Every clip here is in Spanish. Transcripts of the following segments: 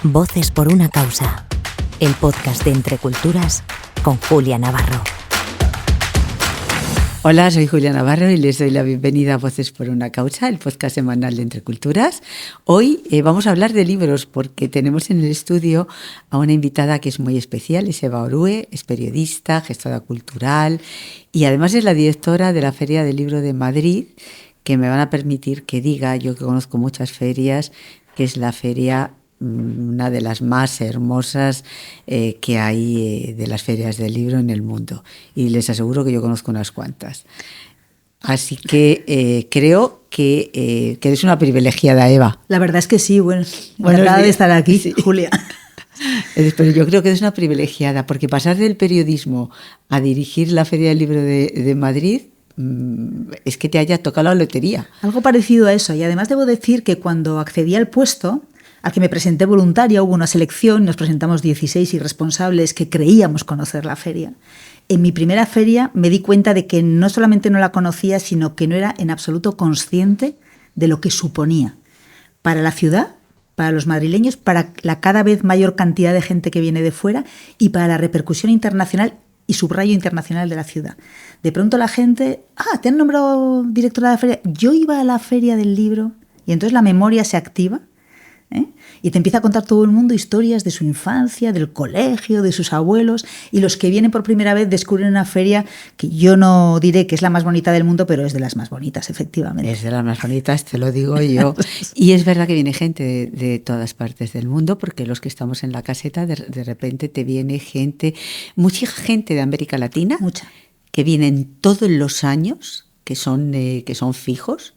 Voces por una causa, el podcast de Entre Culturas con Julia Navarro. Hola, soy Julia Navarro y les doy la bienvenida a Voces por una causa, el podcast semanal de Entre Culturas. Hoy vamos a hablar de libros porque tenemos en el estudio a una invitada que es muy especial, es Eva Orue, es periodista, gestora cultural y además es la directora de la Feria del Libro de Madrid, que me van a permitir que diga, yo que conozco muchas ferias, que es la feria, una de las más hermosas que hay de las ferias del libro en el mundo. Y les aseguro que yo conozco unas cuantas. Así que creo que eres una privilegiada, Eva. La verdad es que sí, bueno encantada de estar aquí, sí. Julia. Pero yo creo que eres una privilegiada, porque pasar del periodismo a dirigir la Feria del Libro de Madrid es que te haya tocado la lotería. Algo parecido a eso. Y además debo decir que cuando accedí al puesto, al que me presenté voluntaria, hubo una selección, nos presentamos 16 irresponsables que creíamos conocer la feria. En mi primera feria me di cuenta de que no solamente no la conocía, sino que no era en absoluto consciente de lo que suponía para la ciudad, para los madrileños, para la cada vez mayor cantidad de gente que viene de fuera y para la repercusión internacional y subrayo internacional de la ciudad. De pronto la gente, ¿te han nombrado directora de la feria? Yo iba a la feria del libro y entonces la memoria se activa. Y te empieza a contar todo el mundo historias de su infancia, del colegio, de sus abuelos, y los que vienen por primera vez descubren una feria que yo no diré que es la más bonita del mundo, pero es de las más bonitas, efectivamente. Es de las más bonitas, te lo digo yo. Y es verdad que viene gente de todas partes del mundo, porque los que estamos en la caseta, de repente te viene gente, mucha gente de América Latina, mucha, que vienen todos los años, que son fijos,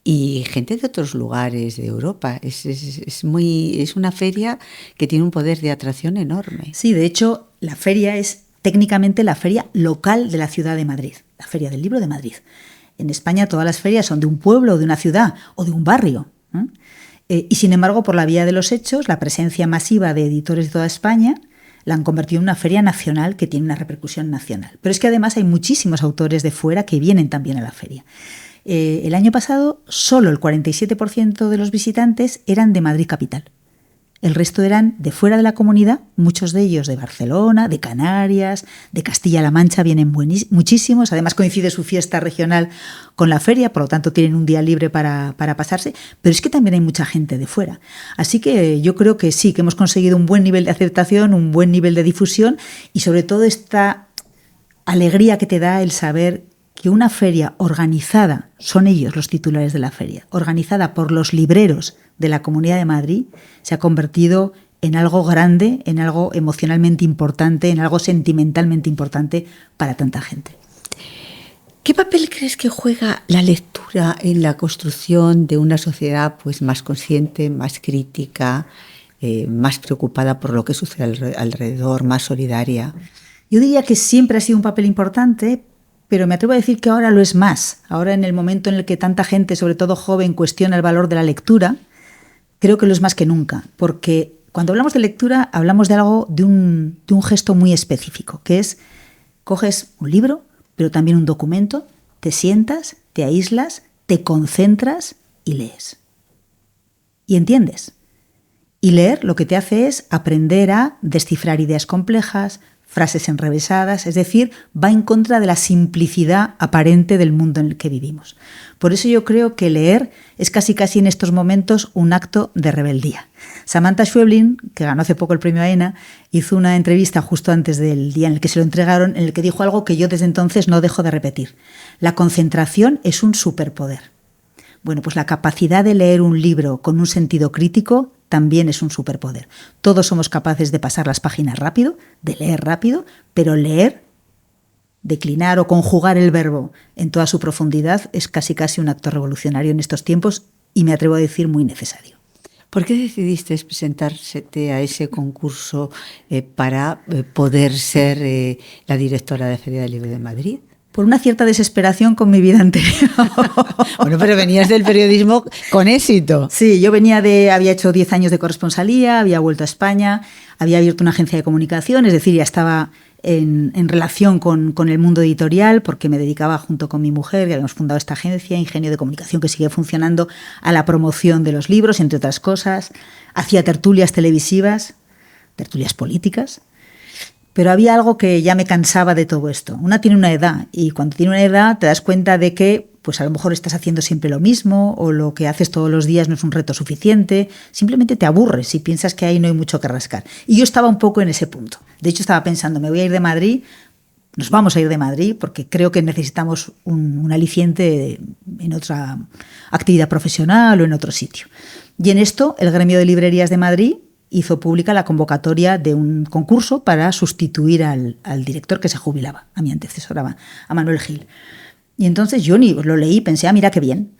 y gente de otros lugares de Europa. Es una feria que tiene un poder de atracción enorme. Sí, de hecho, la feria es técnicamente la feria local de la ciudad de Madrid, la Feria del Libro de Madrid. En España todas las ferias son de un pueblo, o de una ciudad o de un barrio. Y sin embargo, por la vía de los hechos, la presencia masiva de editores de toda España la han convertido en una feria nacional que tiene una repercusión nacional. Pero es que además hay muchísimos autores de fuera que vienen también a la feria. El año pasado, solo el 47% de los visitantes eran de Madrid capital. El resto eran de fuera de la comunidad, muchos de ellos de Barcelona, de Canarias, de Castilla-La Mancha, vienen muchísimos. Además coincide su fiesta regional con la feria, por lo tanto tienen un día libre para pasarse, pero es que también hay mucha gente de fuera. Así que yo creo que sí, que hemos conseguido un buen nivel de aceptación, un buen nivel de difusión y sobre todo esta alegría que te da el saber que una feria organizada, son ellos los titulares de la feria, organizada por los libreros de la Comunidad de Madrid, se ha convertido en algo grande, en algo emocionalmente importante, en algo sentimentalmente importante para tanta gente. ¿Qué papel crees que juega la lectura en la construcción de una sociedad pues, más consciente, más crítica, más preocupada por lo que sucede alrededor, más solidaria? Yo diría que siempre ha sido un papel importante, pero me atrevo a decir que ahora lo es más. Ahora, en el momento en el que tanta gente, sobre todo joven, cuestiona el valor de la lectura, creo que lo es más que nunca. Porque cuando hablamos de lectura, hablamos de algo, de un gesto muy específico, que es, coges un libro, pero también un documento, te sientas, te aíslas, te concentras y lees. Y entiendes. Y leer lo que te hace es aprender a descifrar ideas complejas, frases enrevesadas, es decir, va en contra de la simplicidad aparente del mundo en el que vivimos. Por eso yo creo que leer es casi en estos momentos un acto de rebeldía. Samantha Schweblin, que ganó hace poco el premio AENA, hizo una entrevista justo antes del día en el que se lo entregaron, en el que dijo algo que yo desde entonces no dejo de repetir. La concentración es un superpoder. Bueno, pues la capacidad de leer un libro con un sentido crítico también es un superpoder. Todos somos capaces de pasar las páginas rápido, de leer rápido, pero leer, declinar o conjugar el verbo en toda su profundidad es casi un acto revolucionario en estos tiempos y me atrevo a decir muy necesario. ¿Por qué decidiste presentarte a ese concurso para poder ser la directora de Feria del Libro de Madrid? Por una cierta desesperación con mi vida anterior. Bueno, pero venías del periodismo con éxito. Sí, yo había hecho 10 años de corresponsalía, había vuelto a España, había abierto una agencia de comunicación, es decir, ya estaba en relación con el mundo editorial, porque me dedicaba junto con mi mujer, que habíamos fundado esta agencia, Ingenio de Comunicación, que sigue funcionando, a la promoción de los libros, entre otras cosas. Hacía tertulias televisivas, tertulias políticas. Pero había algo que ya me cansaba de todo esto. Una tiene una edad y cuando tiene una edad te das cuenta de que pues a lo mejor estás haciendo siempre lo mismo o lo que haces todos los días no es un reto suficiente. Simplemente te aburres y piensas que ahí no hay mucho que rascar. Y yo estaba un poco en ese punto. De hecho, estaba pensando, me voy a ir de Madrid, nos vamos a ir de Madrid porque creo que necesitamos un aliciente en otra actividad profesional o en otro sitio. Y en esto, el Gremio de Librerías de Madrid hizo pública la convocatoria de un concurso para sustituir al director que se jubilaba, a mi antecesor, a Manuel Gil. Y entonces yo lo leí y pensé, mira qué bien.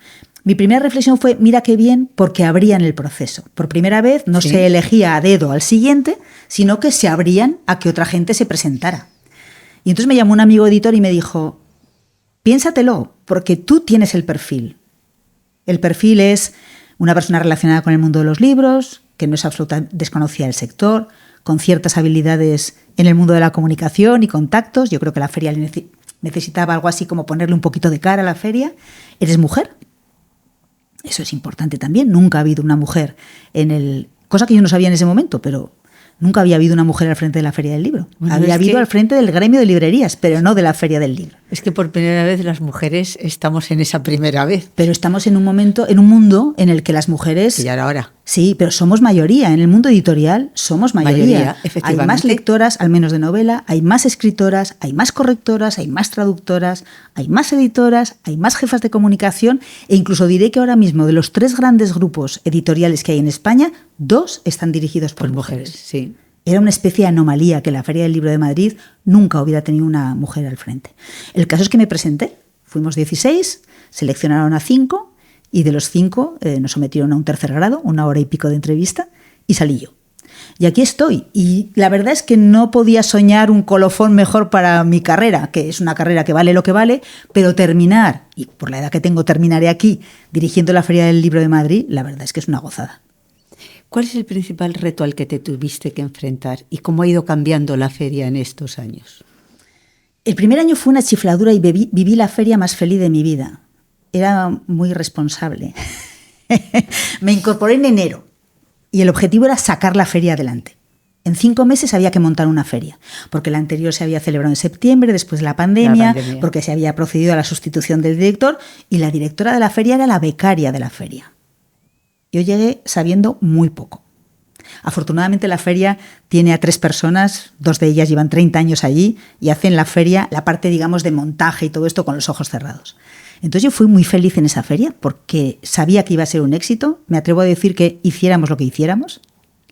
Mi primera reflexión fue, mira qué bien, porque abrían el proceso. Por primera vez no se elegía a dedo al siguiente, sino que se abrían a que otra gente se presentara. Y entonces me llamó un amigo editor y me dijo, piénsatelo, porque tú tienes el perfil. El perfil es una persona relacionada con el mundo de los libros, que no es absolutamente desconocida del sector, con ciertas habilidades en el mundo de la comunicación y contactos. Yo creo que la feria necesitaba algo así como ponerle un poquito de cara a la feria. Eres mujer. Eso es importante también. Nunca ha habido una mujer cosa que yo no sabía en ese momento, pero nunca había habido una mujer al frente de la Feria del Libro. Bueno, había habido al frente del Gremio de Librerías, pero no de la Feria del Libro. Es que por primera vez las mujeres estamos en esa primera vez. Pero estamos en un mundo en el que las mujeres... Y ahora. Sí, pero somos mayoría. En el mundo editorial somos mayoría. Efectivamente. Hay más lectoras, al menos de novela, hay más escritoras, hay más correctoras, hay más traductoras, hay más editoras, hay más jefas de comunicación e incluso diré que ahora mismo de los 3 grandes grupos editoriales que hay en España, 2 están dirigidos por mujeres. Sí. Era una especie de anomalía que la Feria del Libro de Madrid nunca hubiera tenido una mujer al frente. El caso es que me presenté. Fuimos 16, seleccionaron a 5 y de los 5 nos sometieron a un tercer grado, 1 hora y pico de entrevista y salí yo. Y aquí estoy. Y la verdad es que no podía soñar un colofón mejor para mi carrera, que es una carrera que vale lo que vale, pero terminar, y por la edad que tengo terminaré aquí, dirigiendo la Feria del Libro de Madrid, la verdad es que es una gozada. ¿Cuál es el principal reto al que te tuviste que enfrentar y cómo ha ido cambiando la feria en estos años? El primer año fue una chifladura y viví la feria más feliz de mi vida. Era muy responsable. Me incorporé en enero y el objetivo era sacar la feria adelante. En 5 meses había que montar una feria, porque la anterior se había celebrado en septiembre, después de la pandemia, porque se había procedido a la sustitución del director y la directora de la feria era la becaria de la feria. Yo llegué sabiendo muy poco. Afortunadamente la feria tiene a 3 personas, 2 de ellas llevan 30 años allí y hacen la feria, la parte digamos de montaje y todo esto con los ojos cerrados. Entonces yo fui muy feliz en esa feria porque sabía que iba a ser un éxito. Me atrevo a decir que hiciéramos lo que hiciéramos.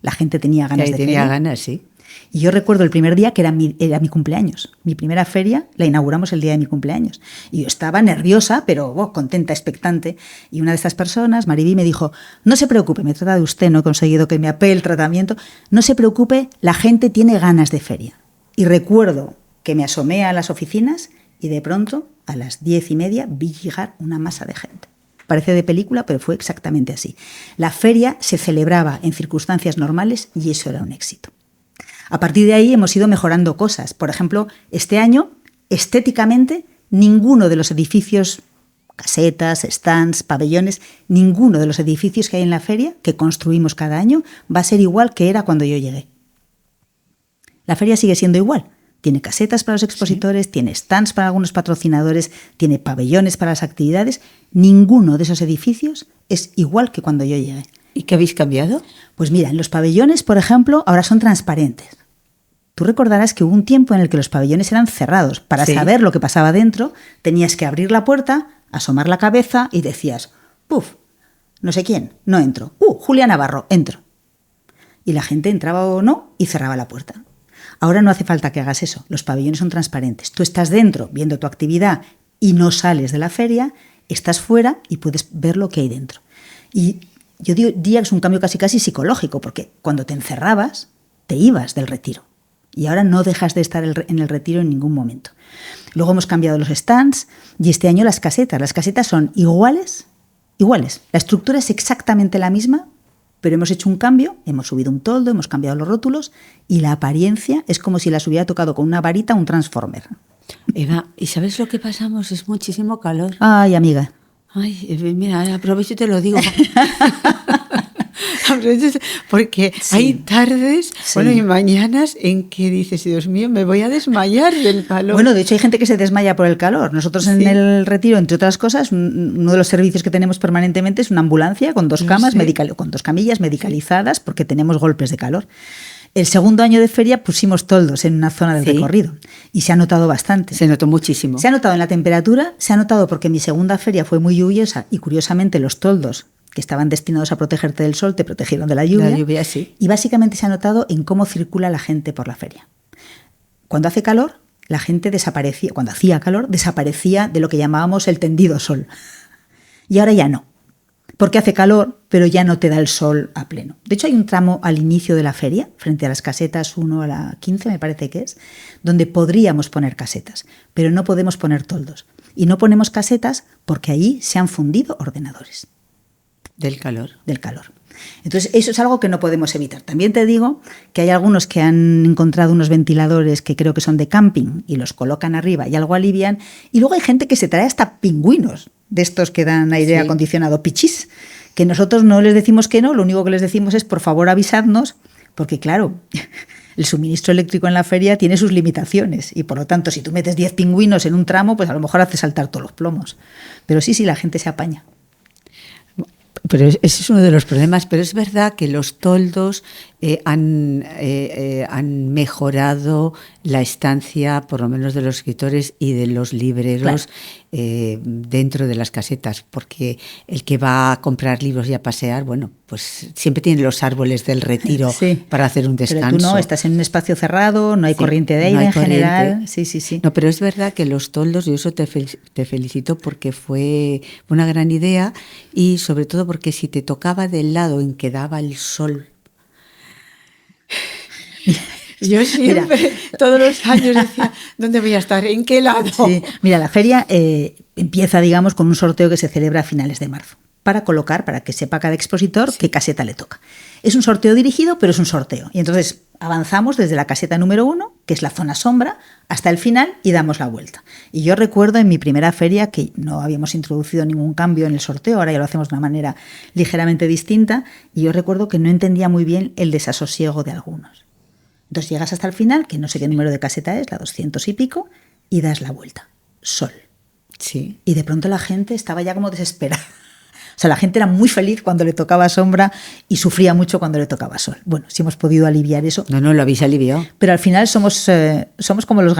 La gente tenía ganas de feria. Tenía ganas, sí. Y yo recuerdo el primer día que era mi cumpleaños. Mi primera feria la inauguramos el día de mi cumpleaños. Y yo estaba nerviosa, pero contenta, expectante. Y una de estas personas, Mariví, me dijo, no se preocupe, me trata de usted, no he conseguido que me apee el tratamiento. No se preocupe, la gente tiene ganas de feria. Y recuerdo que me asomé a las oficinas y de pronto, a las 10:30, vi llegar una masa de gente. Parece de película, pero fue exactamente así. La feria se celebraba en circunstancias normales y eso era un éxito. A partir de ahí hemos ido mejorando cosas. Por ejemplo, este año, estéticamente, ninguno de los edificios, casetas, stands, pabellones, ninguno de los edificios que hay en la feria, que construimos cada año, va a ser igual que era cuando yo llegué. La feria sigue siendo igual. Tiene casetas para los expositores, tiene stands para algunos patrocinadores, tiene pabellones para las actividades. Ninguno de esos edificios es igual que cuando yo llegué. ¿Y qué habéis cambiado? Pues mira, en los pabellones, por ejemplo, ahora son transparentes. Tú recordarás que hubo un tiempo en el que los pabellones eran cerrados. Para saber lo que pasaba dentro, tenías que abrir la puerta, asomar la cabeza y decías, ¡puf! No sé quién, no entro. Julia Navarro, entro. Y la gente entraba o no y cerraba la puerta. Ahora no hace falta que hagas eso. Los pabellones son transparentes. Tú estás dentro viendo tu actividad y no sales de la feria, estás fuera y puedes ver lo que hay dentro. Y yo diría que es un cambio casi psicológico, porque cuando te encerrabas, te ibas del retiro. Y ahora no dejas de estar en el retiro en ningún momento. Luego hemos cambiado los stands y este año las casetas. Las casetas son iguales. La estructura es exactamente la misma, pero hemos hecho un cambio, hemos subido un toldo, hemos cambiado los rótulos y la apariencia es como si las hubiera tocado con una varita un transformer. Eva, ¿y sabes lo que pasamos? Es muchísimo calor. Ay, amiga. Ay, mira, aprovecho y te lo digo. Porque Sí. hay tardes, Sí. bueno, y mañanas en que dices, Dios mío, me voy a desmayar del calor. Bueno, de hecho hay gente que se desmaya por el calor. Nosotros en Sí. el retiro, entre otras cosas, uno de los servicios que tenemos permanentemente es una ambulancia con dos Yo camas, sé. con dos camillas medicalizadas porque tenemos golpes de calor. El segundo año de feria pusimos toldos en una zona del Sí. recorrido y se ha notado bastante. Se notó muchísimo. Se ha notado en la temperatura, se ha notado porque mi segunda feria fue muy lluviosa y curiosamente los toldos que estaban destinados a protegerte del sol te protegieron de la lluvia. La lluvia, sí. Y básicamente se ha notado en cómo circula la gente por la feria. Cuando hace calor, la gente desaparecía, cuando hacía calor, desaparecía de lo que llamábamos el tendido sol. Y ahora ya no. Porque hace calor, pero ya no te da el sol a pleno. De hecho, hay un tramo al inicio de la feria, frente a las casetas 1 a la 15, me parece que es, donde podríamos poner casetas, pero no podemos poner toldos. Y no ponemos casetas porque ahí se han fundido ordenadores Del calor. del calor. Entonces, eso es algo que no podemos evitar. También te digo que hay algunos que han encontrado unos ventiladores que creo que son de camping y los colocan arriba y algo alivian. Y luego hay gente que se trae hasta pingüinos de estos que dan aire Sí. acondicionado, pichis, que nosotros no les decimos que no, lo único que les decimos es, por favor, avisadnos, porque claro, el suministro eléctrico en la feria tiene sus limitaciones y por lo tanto, si tú metes 10 pingüinos en un tramo, pues a lo mejor hace saltar todos los plomos. Pero sí, la gente se apaña. Pero ese es uno de los problemas, pero es verdad que los toldos han mejorado la estancia, por lo menos de los escritores y de los libreros, dentro de las casetas, porque el que va a comprar libros y a pasear, bueno, pues siempre tiene los árboles del retiro Sí. para hacer un descanso. Pero tú no, estás en un espacio cerrado, no hay Sí, corriente de no aire hay en corriente. general. Sí. No, pero es verdad que los toldos, y eso te felicito porque fue una gran idea y sobre todo porque si te tocaba del lado en que daba el sol. Yo siempre, todos los años decía, ¿dónde voy a estar? ¿En qué lado? Sí. Mira, la feria empieza, digamos, con un sorteo que se celebra a finales de marzo, para colocar, para que sepa cada expositor qué caseta le toca. Es un sorteo dirigido, pero es un sorteo. Y entonces avanzamos desde la caseta número 1, que es la zona sombra, hasta el final y damos la vuelta. Y yo recuerdo en mi primera feria que no habíamos introducido ningún cambio en el sorteo, ahora ya lo hacemos de una manera ligeramente distinta, y yo recuerdo que no entendía muy bien el desasosiego de algunos. Entonces llegas hasta el final, que no sé qué número de caseta es, la 200 y pico, y das la vuelta. Sol. Sí. Y de pronto la gente estaba ya como desesperada. O sea, la gente era muy feliz cuando le tocaba sombra y sufría mucho cuando le tocaba sol. Bueno, sí hemos podido aliviar eso. No, lo habéis aliviado. Pero al final somos como los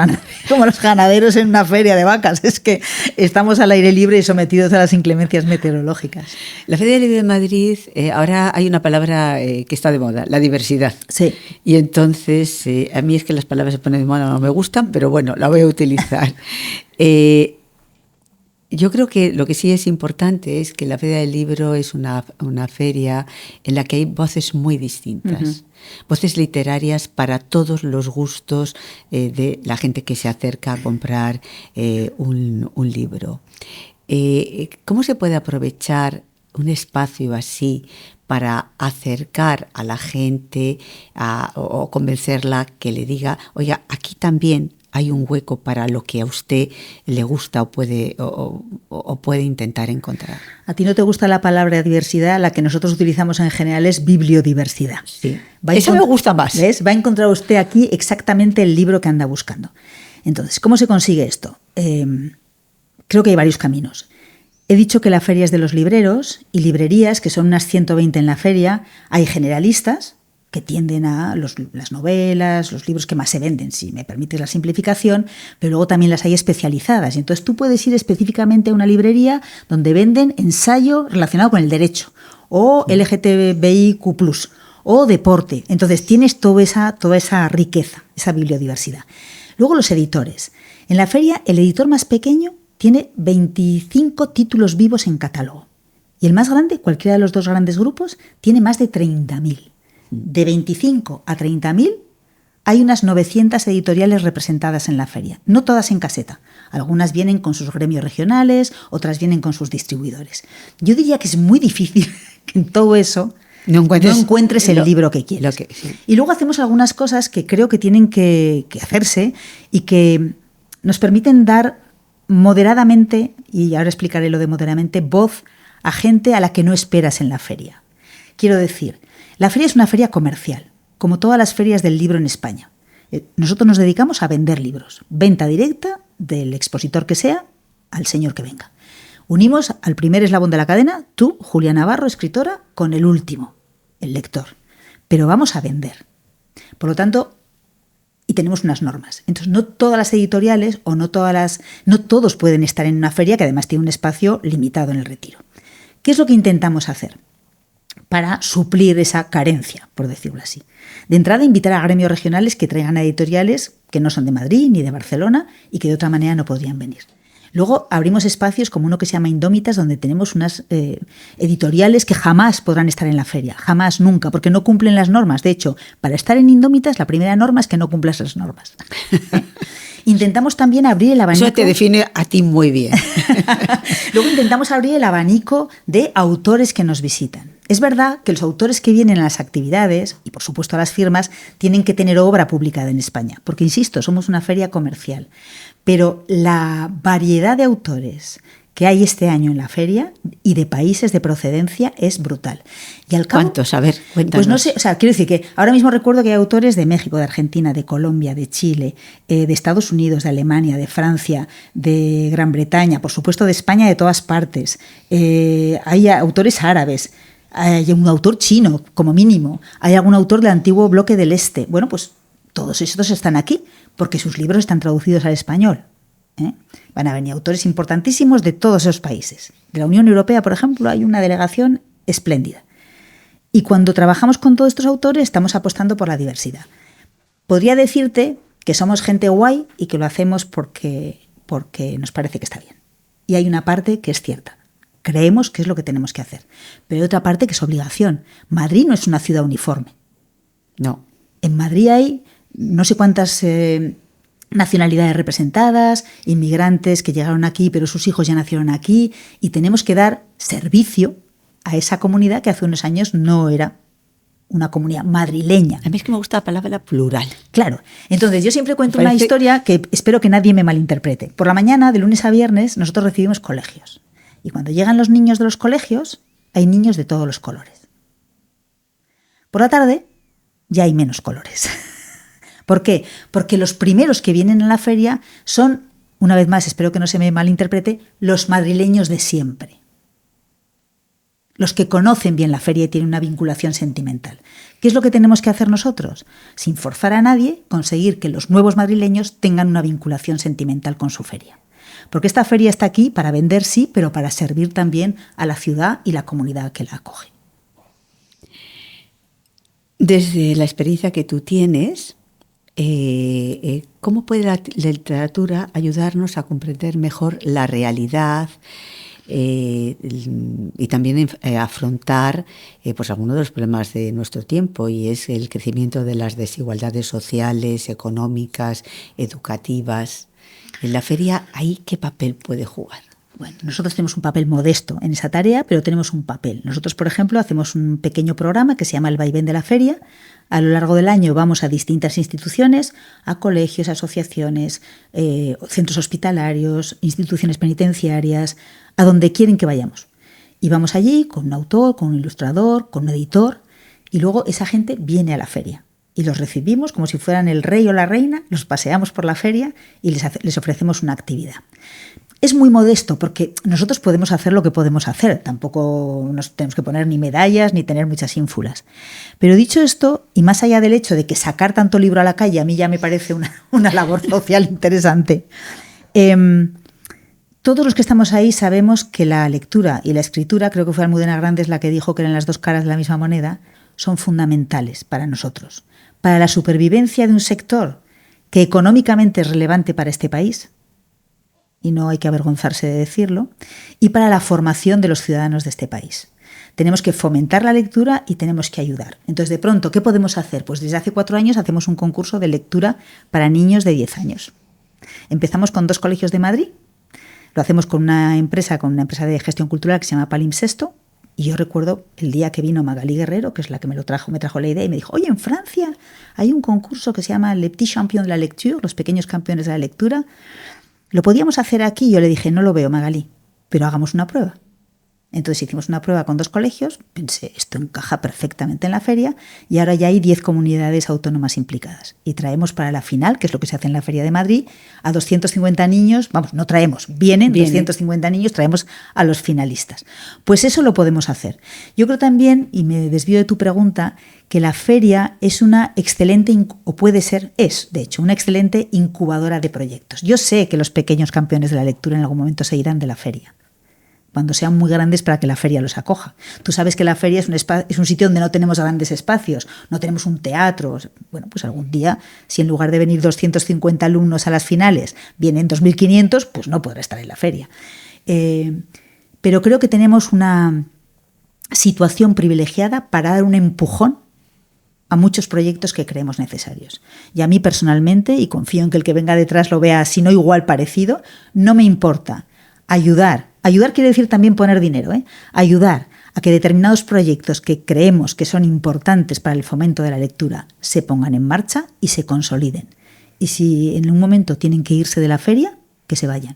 ganaderos en una feria de vacas. Es que estamos al aire libre y sometidos a las inclemencias meteorológicas. La Feria Libre de Madrid, ahora hay una palabra que está de moda, la diversidad. Sí. Y entonces, a mí es que las palabras se ponen de moda, no me gustan, pero bueno, la voy a utilizar. Yo creo que lo que sí es importante es que la Feria del Libro es una feria en la que hay voces muy distintas, voces literarias para todos los gustos de la gente que se acerca a comprar un libro. ¿Cómo se puede aprovechar un espacio así para acercar a la gente o convencerla que le diga, oiga, aquí también hay un hueco para lo que a usted le gusta o puede intentar encontrar? A ti no te gusta la palabra diversidad, la que nosotros utilizamos en general es bibliodiversidad. Sí. Esa me gusta más. ¿Ves? Va a encontrar usted aquí exactamente el libro que anda buscando. Entonces, ¿cómo se consigue esto? Creo que hay varios caminos. He dicho que la feria es de los libreros y librerías, que son unas 120 en la feria. Hay generalistas, que tienden a las novelas, los libros que más se venden, si me permites la simplificación, pero luego también las hay especializadas. Y entonces tú puedes ir específicamente a una librería donde venden ensayo relacionado con el derecho, o LGTBIQ+, o deporte. Entonces tienes toda esa riqueza, esa bibliodiversidad. Luego los editores. En la feria, el editor más pequeño tiene 25 títulos vivos en catálogo. Y el más grande, cualquiera de los dos grandes grupos, tiene más de 30.000. De 25 a 30.000 hay unas 900 editoriales representadas en la feria, no todas en caseta. Algunas vienen con sus gremios regionales, otras vienen con sus distribuidores. Yo diría que es muy difícil que en todo eso no encuentres el libro que quieres. Sí. Y luego hacemos algunas cosas que creo que tienen que hacerse y que nos permiten dar moderadamente, y ahora explicaré lo de moderadamente, voz a gente a la que no esperas en la feria. Quiero decir, la feria es una feria comercial, como todas las ferias del libro en España. Nosotros nos dedicamos a vender libros, venta directa del expositor que sea al señor que venga. Unimos al primer eslabón de la cadena, tú, Julia Navarro, escritora, con el último, el lector. Pero vamos a vender. Por lo tanto, y tenemos unas normas. Entonces, no todas las editoriales o no todos pueden estar en una feria que además tiene un espacio limitado en el Retiro. ¿Qué es lo que intentamos hacer para suplir esa carencia, por decirlo así? De entrada, invitar a gremios regionales que traigan a editoriales que no son de Madrid ni de Barcelona y que de otra manera no podrían venir. Luego abrimos espacios como uno que se llama Indómitas, donde tenemos unas editoriales que jamás podrán estar en la feria, jamás, nunca, porque no cumplen las normas. De hecho, para estar en Indómitas, la primera norma es que no cumplas las normas. Intentamos también abrir el abanico. Eso te define a ti muy bien. Luego intentamos abrir el abanico de autores que nos visitan. Es verdad que los autores que vienen a las actividades, y por supuesto a las firmas, tienen que tener obra publicada en España, porque, insisto, somos una feria comercial. Pero la variedad de autores que hay este año en la feria y de países de procedencia es brutal. Y al cabo, ¿cuántos? A ver, cuéntanos. Pues no sé, o sea, quiero decir que ahora mismo recuerdo que hay autores de México, de Argentina, de Colombia, de Chile, de Estados Unidos, de Alemania, de Francia, de Gran Bretaña, por supuesto de España, de todas partes. Hay autores árabes, hay un autor chino, como mínimo, hay algún autor del antiguo bloque del Este. Bueno, pues todos estos están aquí porque sus libros están traducidos al español. Van a venir autores importantísimos de todos esos países. De la Unión Europea, por ejemplo, hay una delegación espléndida. Y cuando trabajamos con todos estos autores, estamos apostando por la diversidad. Podría decirte que somos gente guay y que lo hacemos porque nos parece que está bien. Y hay una parte que es cierta. Creemos que es lo que tenemos que hacer. Pero hay otra parte que es obligación. Madrid no es una ciudad uniforme. No. En Madrid hay no sé cuántas nacionalidades representadas, inmigrantes que llegaron aquí pero sus hijos ya nacieron aquí, y tenemos que dar servicio a esa comunidad que hace unos años no era una comunidad madrileña. A mí es que me gusta la palabra plural. Claro. Entonces yo siempre cuento una historia que espero que nadie me malinterprete. Por la mañana, de lunes a viernes, nosotros recibimos colegios. Y cuando llegan los niños de los colegios, hay niños de todos los colores. Por la tarde ya hay menos colores. ¿Por qué? Porque los primeros que vienen a la feria son, una vez más, espero que no se me malinterprete, los madrileños de siempre. Los que conocen bien la feria y tienen una vinculación sentimental. ¿Qué es lo que tenemos que hacer nosotros? Sin forzar a nadie, conseguir que los nuevos madrileños tengan una vinculación sentimental con su feria. Porque esta feria está aquí para vender, sí, pero para servir también a la ciudad y la comunidad que la acoge. Desde la experiencia que tú tienes, ¿cómo puede la literatura ayudarnos a comprender mejor la realidad y también afrontar pues algunos de los problemas de nuestro tiempo, y es el crecimiento de las desigualdades sociales, económicas, educativas? En la feria, ¿ahí qué papel puede jugar? Bueno, nosotros tenemos un papel modesto en esa tarea, pero tenemos un papel. Nosotros, por ejemplo, hacemos un pequeño programa que se llama El Vaivén de la Feria. A lo largo del año vamos a distintas instituciones, a colegios, asociaciones, centros hospitalarios, instituciones penitenciarias, a donde quieren que vayamos. Y vamos allí con un autor, con un ilustrador, con un editor, y luego esa gente viene a la feria. Y los recibimos como si fueran el rey o la reina, los paseamos por la feria y les ofrecemos una actividad. Es muy modesto porque nosotros podemos hacer lo que podemos hacer, tampoco nos tenemos que poner ni medallas ni tener muchas ínfulas. Pero dicho esto, y más allá del hecho de que sacar tanto libro a la calle a mí ya me parece una labor social interesante, todos los que estamos ahí sabemos que la lectura y la escritura, creo que fue Almudena Grandes la que dijo que eran las dos caras de la misma moneda, son fundamentales para nosotros, para la supervivencia de un sector que económicamente es relevante para este país, y no hay que avergonzarse de decirlo, y para la formación de los ciudadanos de este país. Tenemos que fomentar la lectura y tenemos que ayudar. Entonces, de pronto, ¿qué podemos hacer? Pues desde hace 4 años hacemos un concurso de lectura para niños de 10 años. Empezamos con 2 colegios de Madrid, lo hacemos con una empresa de gestión cultural que se llama Palimpsesto, Y yo recuerdo el día que vino Magalí Guerrero, que es la que me trajo la idea, y me dijo, oye, en Francia hay un concurso que se llama Les Petits Champions de la Lecture, los pequeños campeones de la lectura. ¿Lo podíamos hacer aquí? Yo le dije, no lo veo, Magalí, pero hagamos una prueba. Entonces hicimos una prueba con 2 colegios, pensé, esto encaja perfectamente en la feria, y ahora ya hay 10 comunidades autónomas implicadas. Y traemos para la final, que es lo que se hace en la Feria de Madrid, a 250 niños, vamos, no traemos, vienen 250 niños, traemos a los finalistas. Pues eso lo podemos hacer. Yo creo también, y me desvío de tu pregunta, que la feria es una excelente, o puede ser, es de hecho, una excelente incubadora de proyectos. Yo sé que los pequeños campeones de la lectura en algún momento se irán de la feria, cuando sean muy grandes para que la feria los acoja. Tú sabes que la feria es un sitio donde no tenemos grandes espacios, no tenemos un teatro. Bueno, pues algún día, si en lugar de venir 250 alumnos a las finales, vienen 2.500, pues no podrá estar en la feria. Pero creo que tenemos una situación privilegiada para dar un empujón a muchos proyectos que creemos necesarios. Y a mí personalmente, y confío en que el que venga detrás lo vea, si no igual parecido, no me importa ayudar. Ayudar quiere decir también poner dinero, ayudar a que determinados proyectos que creemos que son importantes para el fomento de la lectura se pongan en marcha y se consoliden. Y si en un momento tienen que irse de la feria, que se vayan.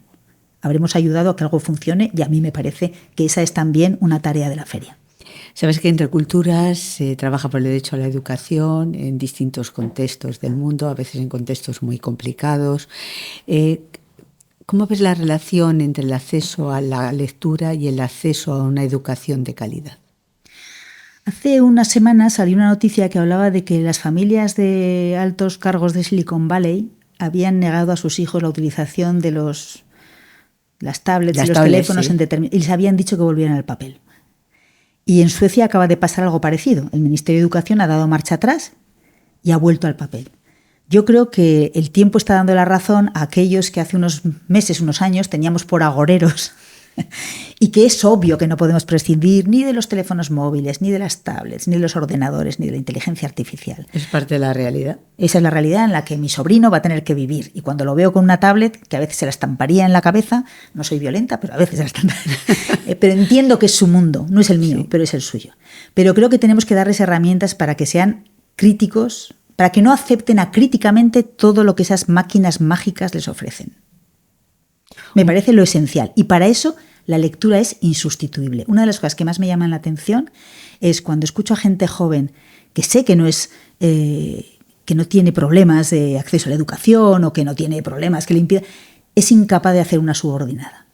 Habremos ayudado a que algo funcione y a mí me parece que esa es también una tarea de la feria. Sabes que Entre Culturas se trabaja por el derecho a la educación en distintos contextos del mundo, a veces en contextos muy complicados. ¿Cómo ves la relación entre el acceso a la lectura y el acceso a una educación de calidad? Hace unas semanas salió una noticia que hablaba de que las familias de altos cargos de Silicon Valley habían negado a sus hijos la utilización de las tablets y los teléfonos, sí, y les habían dicho que volvieran al papel. Y en Suecia acaba de pasar algo parecido. El Ministerio de Educación ha dado marcha atrás y ha vuelto al papel. Yo creo que el tiempo está dando la razón a aquellos que hace unos meses, unos años, teníamos por agoreros y que es obvio que no podemos prescindir ni de los teléfonos móviles, ni de las tablets, ni de los ordenadores, ni de la inteligencia artificial. Es parte de la realidad. Esa es la realidad en la que mi sobrino va a tener que vivir. Y cuando lo veo con una tablet, que a veces se la estamparía en la cabeza, no soy violenta, pero a veces se la estamparía. Pero entiendo que es su mundo, no es el mío, sí, pero es el suyo. Pero creo que tenemos que darles herramientas para que sean críticos, para que no acepten acríticamente todo lo que esas máquinas mágicas les ofrecen. Me parece lo esencial. Y para eso la lectura es insustituible. Una de las cosas que más me llaman la atención es cuando escucho a gente joven que sé que que no tiene problemas de acceso a la educación o que no tiene problemas que le impidan, es incapaz de hacer una subordinada.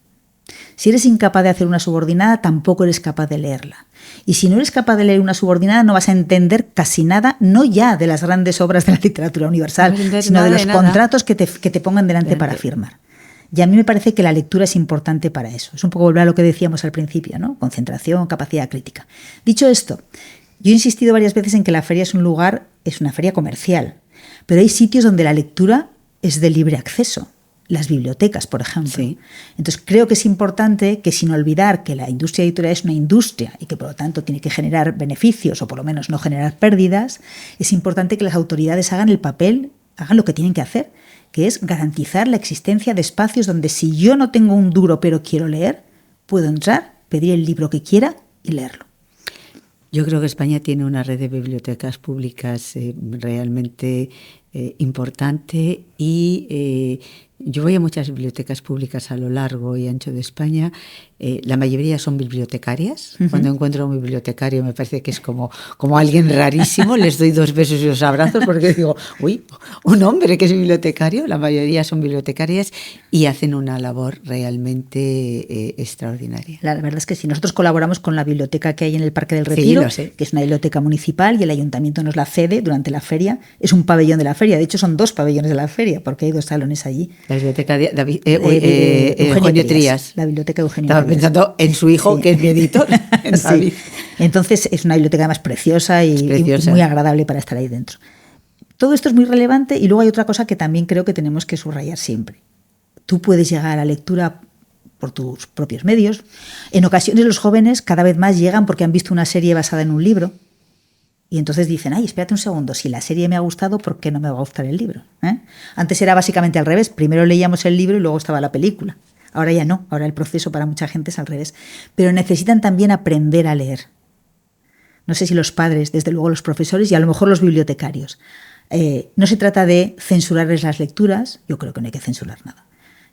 Si eres incapaz de hacer una subordinada, tampoco eres capaz de leerla. Y si no eres capaz de leer una subordinada, no vas a entender casi nada, no ya de las grandes obras de la literatura universal, sino de los contratos que te pongan delante para firmar. Y a mí me parece que la lectura es importante para eso. Es un poco volver a lo que decíamos al principio, ¿no? Concentración, capacidad crítica. Dicho esto, yo he insistido varias veces en que la feria es una feria comercial, pero hay sitios donde la lectura es de libre acceso. Las bibliotecas, por ejemplo. Sí. Entonces, creo que es importante que, sin olvidar que la industria editorial es una industria y que, por lo tanto, tiene que generar beneficios o, por lo menos, no generar pérdidas, es importante que las autoridades hagan el papel, hagan lo que tienen que hacer, que es garantizar la existencia de espacios donde, si yo no tengo un duro pero quiero leer, puedo entrar, pedir el libro que quiera y leerlo. Yo creo que España tiene una red de bibliotecas públicas realmente importante y yo voy a muchas bibliotecas públicas a lo largo y ancho de España. La mayoría son bibliotecarias. Uh-huh. Cuando encuentro a un bibliotecario me parece que es como alguien rarísimo. Les doy 2 besos y 2 abrazos porque digo, uy, un hombre que es bibliotecario. La mayoría son bibliotecarias y hacen una labor realmente extraordinaria. La verdad es que sí. Nosotros colaboramos con la biblioteca que hay en el Parque del Retiro, sí, que es una biblioteca municipal, y el ayuntamiento nos la cede durante la feria. Es un pabellón de la feria. De hecho, son 2 pabellones de la feria porque hay 2 salones allí. La biblioteca de Eugenio Trías. La biblioteca de Eugenio Estaba Trías. Pensando en su hijo, sí, que es mi editor. Sí. Entonces es una biblioteca además preciosa y muy agradable para estar ahí dentro. Todo esto es muy relevante y luego hay otra cosa que también creo que tenemos que subrayar siempre. Tú puedes llegar a la lectura por tus propios medios. En ocasiones los jóvenes cada vez más llegan porque han visto una serie basada en un libro. Y entonces dicen, ay, espérate un segundo, si la serie me ha gustado, ¿por qué no me va a gustar el libro? Antes era básicamente al revés, primero leíamos el libro y luego estaba la película. Ahora ya no, ahora el proceso para mucha gente es al revés. Pero necesitan también aprender a leer. No sé si los padres, desde luego los profesores y a lo mejor los bibliotecarios. No se trata de censurarles las lecturas, yo creo que no hay que censurar nada.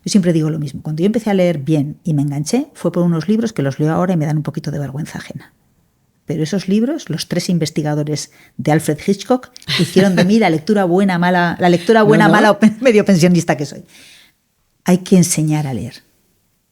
Yo siempre digo lo mismo, cuando yo empecé a leer bien y me enganché, fue por unos libros que los leo ahora y me dan un poquito de vergüenza ajena. Pero esos libros, los 3 investigadores de Alfred Hitchcock, hicieron de mí la lectura buena, mala o medio pensionista que soy. Hay que enseñar a leer.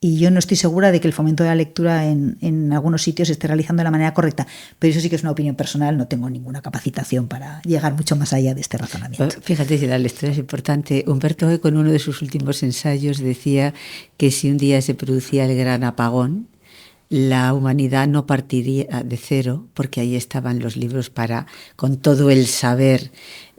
Y yo no estoy segura de que el fomento de la lectura en algunos sitios se esté realizando de la manera correcta. Pero eso sí que es una opinión personal, no tengo ninguna capacitación para llegar mucho más allá de este razonamiento. Fíjate si la lectura es importante. Humberto Eco, en uno de sus últimos ensayos, decía que si un día se producía el gran apagón, la humanidad no partiría de cero, porque ahí estaban los libros con todo el saber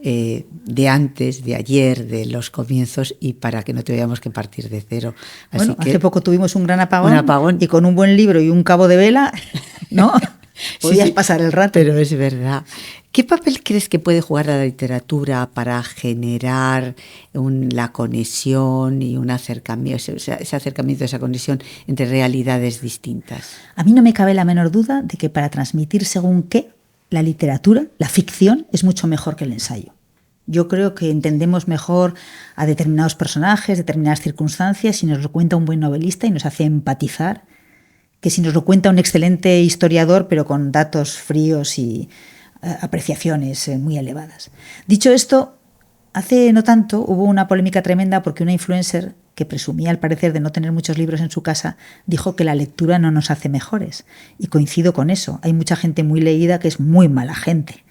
de antes, de ayer, de los comienzos, y para que no tuviéramos que partir de cero. Así bueno, que, hace poco tuvimos un gran apagón y con un buen libro y un cabo de vela, ¿no? Podías pasar el rato. Pero es verdad. ¿Qué papel crees que puede jugar la literatura para generar la conexión y un acercamiento, ese acercamiento, esa conexión entre realidades distintas? A mí no me cabe la menor duda de que para transmitir según qué, la literatura, la ficción, es mucho mejor que el ensayo. Yo creo que entendemos mejor a determinados personajes, determinadas circunstancias, si nos lo cuenta un buen novelista y nos hace empatizar, que si nos lo cuenta un excelente historiador, pero con datos fríos y apreciaciones muy elevadas. Dicho esto, hace no tanto hubo una polémica tremenda porque una influencer que presumía al parecer de no tener muchos libros en su casa dijo que la lectura no nos hace mejores. Y coincido con eso. Hay mucha gente muy leída que es muy mala gente.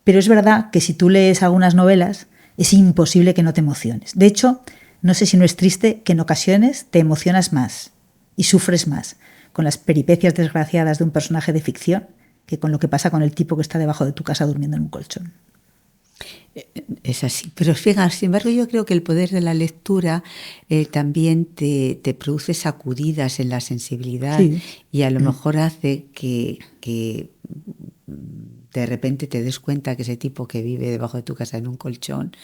Pero es verdad que si tú lees algunas novelas es imposible que no te emociones. De hecho, no sé si no es triste que en ocasiones te emocionas más y sufres más con las peripecias desgraciadas de un personaje de ficción que con lo que pasa con el tipo que está debajo de tu casa durmiendo en un colchón. Es así. Pero fíjate, sin embargo, yo creo que el poder de la lectura también te produce sacudidas en la sensibilidad, sí. Y a lo mejor hace que de repente te des cuenta que ese tipo que vive debajo de tu casa en un colchón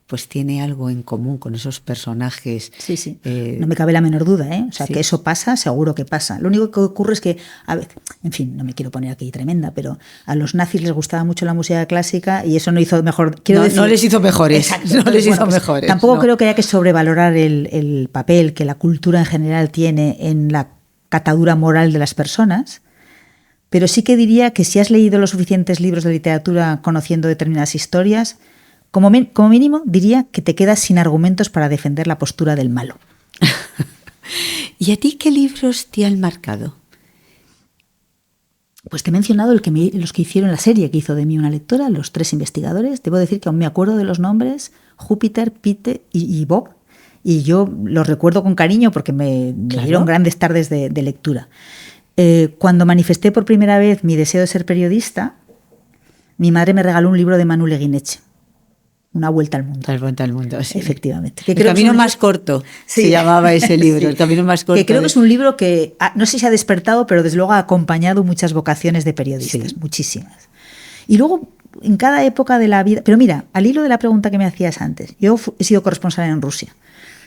pues tiene algo en común con esos personajes. Sí, sí. No me cabe la menor duda, ¿eh? O sea, sí. Que eso pasa, seguro que pasa. Lo único que ocurre es que, a ver, en fin, no me quiero poner aquí tremenda, pero a los nazis les gustaba mucho la música clásica y eso no hizo mejor. No les hizo mejores. Exacto. No les hizo mejores. Tampoco creo que haya que sobrevalorar el papel que la cultura en general tiene en la catadura moral de las personas. Pero sí que diría que si has leído los suficientes libros de literatura conociendo determinadas historias, como mínimo diría que te quedas sin argumentos para defender la postura del malo. ¿Y a ti qué libros te han marcado? Pues te he mencionado los que hicieron la serie que hizo de mí una lectora, los 3 investigadores. Debo decir que aún me acuerdo de los nombres, Júpiter, Pete y Bob. Y yo los recuerdo con cariño porque me dieron grandes tardes de lectura. Cuando manifesté por primera vez mi deseo de ser periodista, mi madre me regaló un libro de Manu Leguineche, Una vuelta al mundo. La vuelta al mundo, sí. Efectivamente. El camino más corto, sí. Se llamaba ese libro, sí. El camino más corto. Que creo que es un libro que, no sé si ha despertado, pero desde luego ha acompañado muchas vocaciones de periodistas, sí. Muchísimas. Y luego, en cada época de la vida... Pero mira, al hilo de la pregunta que me hacías antes, yo he sido corresponsal en Rusia.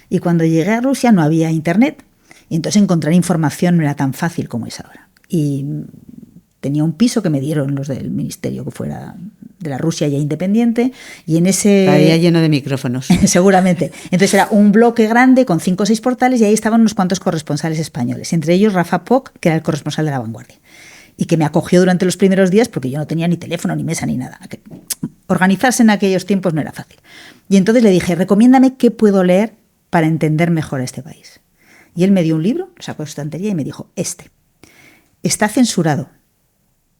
Y cuando llegué a Rusia no había internet. Y entonces encontrar información no era tan fácil como es ahora. Y tenía un piso que me dieron los del ministerio, que fuera de la Rusia ya independiente, y en ese... Estaría lleno de micrófonos. Seguramente. Entonces era un bloque grande con 5 o 6 portales y ahí estaban unos cuantos corresponsales españoles, entre ellos Rafa Poc, que era el corresponsal de La Vanguardia, y que me acogió durante los primeros días porque yo no tenía ni teléfono, ni mesa, ni nada. Organizarse en aquellos tiempos no era fácil. Y entonces le dije, recomiéndame qué puedo leer para entender mejor a este país. Y él me dio un libro, lo sacó de su estantería y me dijo, está censurado,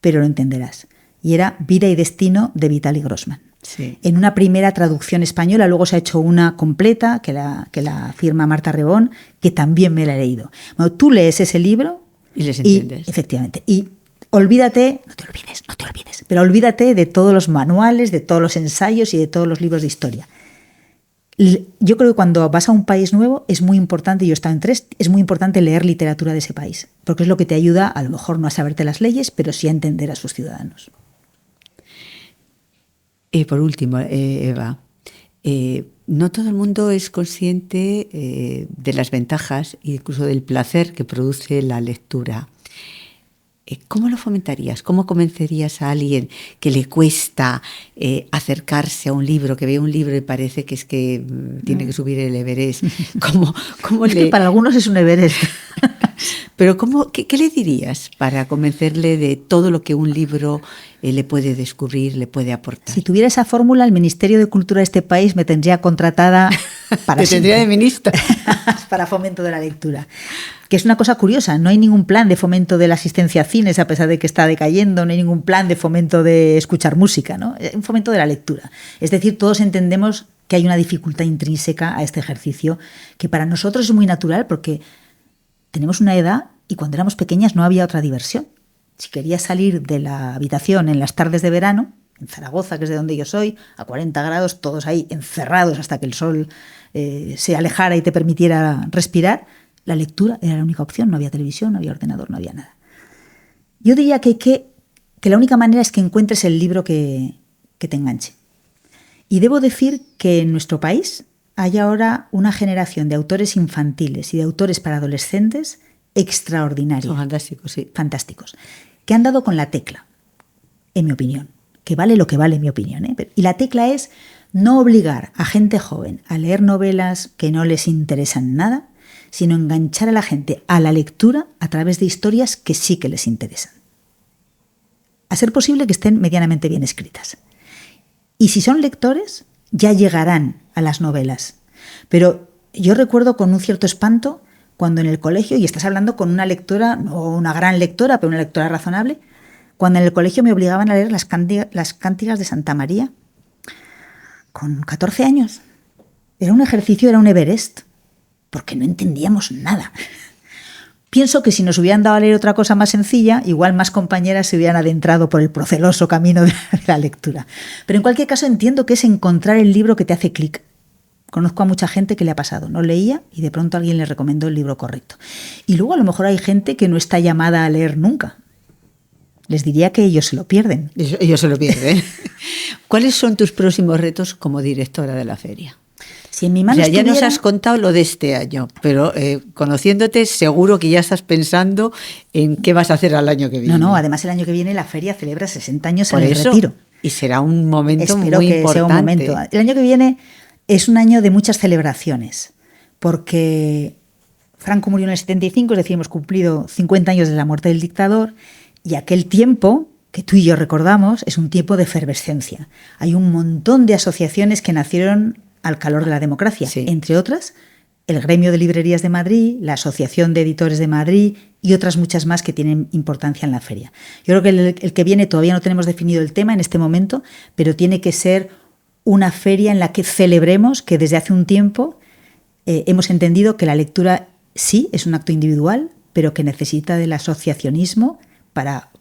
pero lo entenderás. Y era Vida y Destino de Vitaly Grossman. Sí. En una primera traducción española, luego se ha hecho una completa que la firma Marta Rebón, que también me la he leído. Bueno, tú lees ese libro y les entiendes. Efectivamente. Y olvídate, no te olvides, pero olvídate de todos los manuales, de todos los ensayos y de todos los libros de historia. Yo creo que cuando vas a un país nuevo es muy importante, yo he estado en 3, es muy importante leer literatura de ese país, porque es lo que te ayuda a lo mejor no a saberte las leyes, pero sí a entender a sus ciudadanos. Por último, Eva, no todo el mundo es consciente de las ventajas e incluso del placer que produce la lectura. ¿Cómo lo fomentarías? ¿Cómo convencerías a alguien que le cuesta acercarse a un libro, que ve un libro y parece que es que tiene que subir el Everest? ¿Cómo es que para algunos es un Everest. Pero ¿qué le dirías para convencerle de todo lo que un libro le puede descubrir, le puede aportar? Si tuviera esa fórmula, el Ministerio de Cultura de este país me tendría contratada para Te tendría de ministra. para fomento de la lectura. Que es una cosa curiosa, no hay ningún plan de fomento de la asistencia a cines, a pesar de que está decayendo, no hay ningún plan de fomento de escuchar música, ¿no? Es un fomento de la lectura. Es decir, todos entendemos que hay una dificultad intrínseca a este ejercicio, que para nosotros es muy natural porque tenemos una edad y cuando éramos pequeñas no había otra diversión. Si querías salir de la habitación en las tardes de verano, en Zaragoza, que es de donde yo soy, a 40 grados, todos ahí encerrados hasta que el sol se alejara y te permitiera respirar, la lectura era la única opción, no había televisión, no había ordenador, no había nada. Yo diría que la única manera es que encuentres el libro que te enganche. Y debo decir que en nuestro país hay ahora una generación de autores infantiles y de autores para adolescentes extraordinarios. Son fantásticos, sí. Fantásticos. Que han dado con la tecla, en mi opinión. Que vale lo que vale mi opinión, ¿eh? Y la tecla es no obligar a gente joven a leer novelas que no les interesan nada, sino enganchar a la gente a la lectura a través de historias que sí que les interesan. A ser posible que estén medianamente bien escritas. Y si son lectores, ya llegarán a las novelas. Pero yo recuerdo con un cierto espanto cuando en el colegio, y estás hablando con una lectora, no una gran lectora, pero una lectora razonable, cuando en el colegio me obligaban a leer las cántigas de Santa María con 14 años. Era un ejercicio, era un Everest, porque no entendíamos nada. Pienso que si nos hubieran dado a leer otra cosa más sencilla, igual más compañeras se hubieran adentrado por el proceloso camino de la lectura. Pero en cualquier caso entiendo que es encontrar el libro que te hace clic. Conozco a mucha gente que le ha pasado, no leía y de pronto alguien le recomendó el libro correcto. Y luego a lo mejor hay gente que no está llamada a leer nunca. Les diría que ellos se lo pierden. Ellos se lo pierden. ¿Cuáles son tus próximos retos como directora de la feria? Si en mi mano ya nos has contado lo de este año, pero conociéndote seguro que ya estás pensando en qué vas a hacer al año que viene. No, además el año que viene la feria celebra 60 años Por en el eso, retiro. Y será un momento Espero muy que importante. sea un momento. El año que viene es un año de muchas celebraciones, porque Franco murió en el 75, es decir, hemos cumplido 50 años de la muerte del dictador, y aquel tiempo que tú y yo recordamos es un tiempo de efervescencia. Hay un montón de asociaciones que nacieron al calor de la democracia, sí. Entre otras el Gremio de Librerías de Madrid, la Asociación de Editores de Madrid y otras muchas más que tienen importancia en la feria. Yo creo que el que viene todavía no tenemos definido el tema en este momento, pero tiene que ser una feria en la que celebremos que desde hace un tiempo hemos entendido que la lectura sí es un acto individual, pero que necesita del asociacionismo para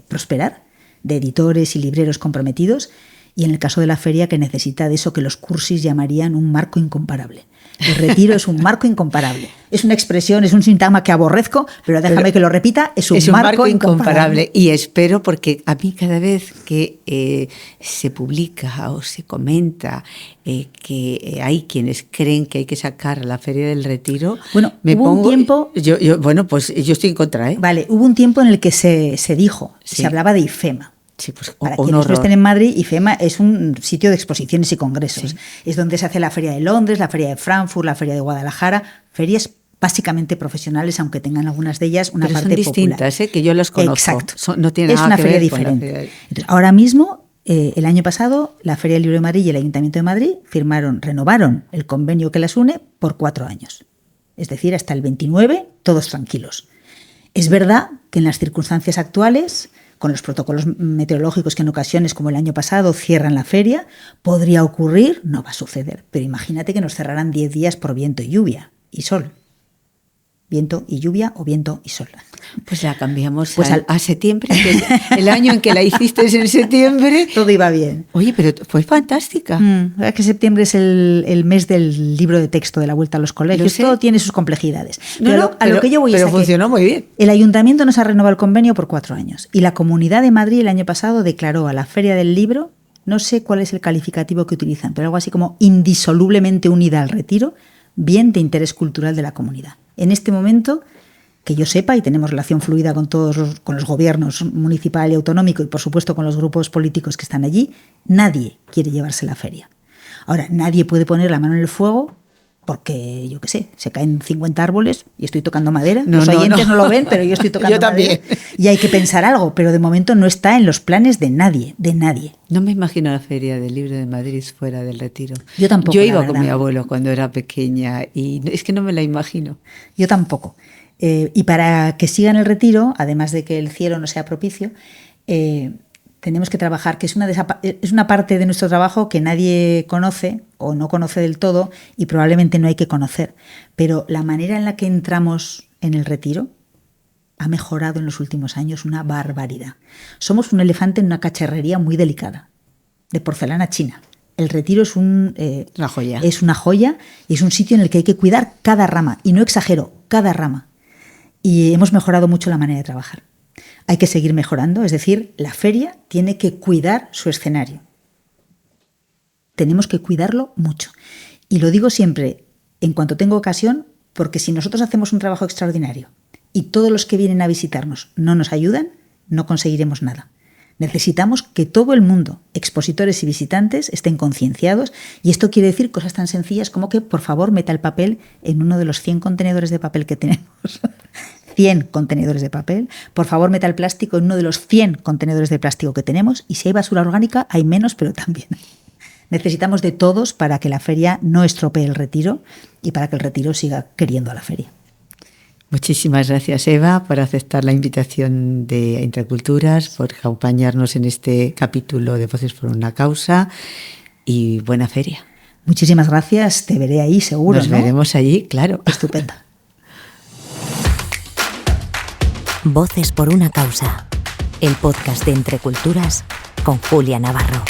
prosperar, de editores y libreros comprometidos, y en el caso de la feria que necesita de eso que los cursis llamarían un marco incomparable. El retiro es un marco incomparable. Es una expresión, es un sintagma que aborrezco, pero déjame que lo repita, es un marco incomparable. Y espero, porque a mí cada vez que se publica o se comenta que hay quienes creen que hay que sacar a la Feria del Retiro, bueno, me hubo pongo... un tiempo... Bueno, pues yo estoy en contra, ¿eh? Vale, hubo un tiempo en el que se dijo, sí. Se hablaba de IFEMA. Sí, pues, para quienes no estén en Madrid, IFEMA es un sitio de exposiciones y congresos. Sí. Es donde se hace la Feria de Londres, la Feria de Frankfurt, la Feria de Guadalajara, ferias básicamente profesionales, aunque tengan algunas de ellas una pero parte son distintas, popular. Que yo las conozco. Exacto. No tiene es nada una que feria ver diferente. Con la feria. Entonces, ahora mismo, el año pasado, la Feria del Libro de Madrid y el Ayuntamiento de Madrid renovaron el convenio que las une por 4 años. Es decir, hasta el 29, todos tranquilos. Es verdad que en las circunstancias actuales, con los protocolos meteorológicos que en ocasiones, como el año pasado, cierran la feria, podría ocurrir, no va a suceder, pero imagínate que nos cerraran 10 días por viento y lluvia y sol. Viento y lluvia o viento y sol. Pues la cambiamos pues a septiembre, que es el año en que la hiciste es en septiembre. Todo iba bien. Oye, pero fue fantástica. ¿Verdad que septiembre es el mes del libro de texto de la vuelta a los colegios? Todo tiene sus complejidades. Pero lo que yo voy pero funcionó muy bien. El Ayuntamiento nos ha renovado el convenio por 4 años y la Comunidad de Madrid el año pasado declaró a la Feria del Libro no sé cuál es el calificativo que utilizan, pero algo así como indisolublemente unida al retiro, bien de interés cultural de la comunidad. En este momento, que yo sepa, y tenemos relación fluida con con los gobiernos municipal y autonómico y por supuesto con los grupos políticos que están allí, nadie quiere llevarse la feria. Ahora, nadie puede poner la mano en el fuego porque, yo qué sé, se caen 50 árboles y estoy tocando madera. Los oyentes no lo ven, pero yo estoy tocando yo madera. También. Y hay que pensar algo, pero de momento no está en los planes de nadie, de nadie. No me imagino la Feria del Libro de Madrid fuera del retiro. Yo tampoco, Yo iba la con verdad. mi abuelo cuando era pequeña y es que no me la imagino. Yo tampoco. Y para que sigan el retiro, además de que el cielo no sea propicio, tenemos que trabajar, que es una parte de nuestro trabajo que nadie conoce o no conoce del todo y probablemente no hay que conocer. Pero la manera en la que entramos en el retiro ha mejorado en los últimos años una barbaridad. Somos un elefante en una cacharrería muy delicada, de porcelana china. El retiro es Una joya. Es una joya y es un sitio en el que hay que cuidar cada rama. Y no exagero, cada rama. Y hemos mejorado mucho la manera de trabajar. Hay que seguir mejorando, es decir, la feria tiene que cuidar su escenario. Tenemos que cuidarlo mucho. Y lo digo siempre, en cuanto tengo ocasión, porque si nosotros hacemos un trabajo extraordinario y todos los que vienen a visitarnos no nos ayudan, no conseguiremos nada. Necesitamos que todo el mundo, expositores y visitantes, estén concienciados y esto quiere decir cosas tan sencillas como que, por favor, meta el papel en uno de los 100 contenedores de papel que tenemos. 100 contenedores de papel. Por favor, meta el plástico en uno de los 100 contenedores de plástico que tenemos y si hay basura orgánica, hay menos, pero también hay. Necesitamos de todos para que la feria no estropee el retiro y para que el retiro siga queriendo a la feria. Muchísimas gracias, Eva, por aceptar la invitación de Entre Culturas, por acompañarnos en este capítulo de Voces por una Causa y buena feria. Muchísimas gracias, te veré ahí seguro. Nos veremos allí, claro. Estupenda. Voces por una Causa, el podcast de Entre Culturas con Julia Navarro.